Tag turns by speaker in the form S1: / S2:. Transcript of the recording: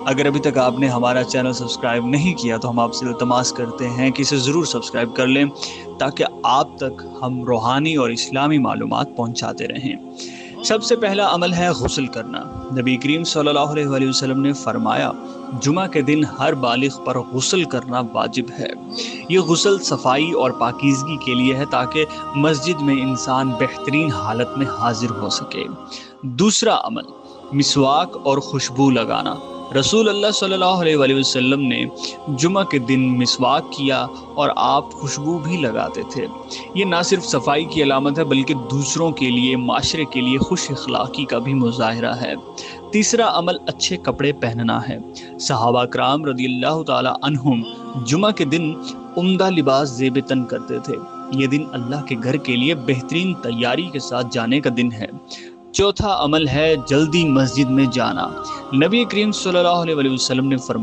S1: اگر ابھی تک آپ نے ہمارا چینل سبسکرائب نہیں کیا تو ہم آپ سے التماس کرتے ہیں کہ اسے ضرور سبسکرائب کر لیں تاکہ آپ تک ہم روحانی اور اسلامی معلومات پہنچاتے رہیں۔ سب سے پہلا عمل ہے غسل کرنا۔ نبی کریم صلی اللہ علیہ وآلہ وسلم نے فرمایا، جمعہ کے دن ہر بالغ پر غسل کرنا واجب ہے۔ یہ غسل صفائی اور پاکیزگی کے لیے ہے تاکہ مسجد میں انسان بہترین حالت میں حاضر ہو سکے۔ دوسرا عمل مسواک اور خوشبو لگانا۔ رسول اللہ صلی اللہ علیہ وآلہ وسلم نے جمعہ کے دن مسواک کیا اور آپ خوشبو بھی لگاتے تھے۔ یہ نہ صرف صفائی کی علامت ہے بلکہ دوسروں کے لیے، معاشرے کے لیے خوش اخلاقی کا بھی مظاہرہ ہے۔ تیسرا عمل اچھے کپڑے پہننا ہے۔ صحابہ کرام رضی اللہ تعالی عنہم جمعہ کے دن عمدہ لباس زیب تن کرتے تھے۔ یہ دن اللہ کے گھر کے لیے بہترین تیاری کے ساتھ جانے کا دن ہے۔ چوتھا عمل ہے جلدی مسجد میں جانا۔ نبی کریم صلی اللہ علیہ وسلم نے فرمایا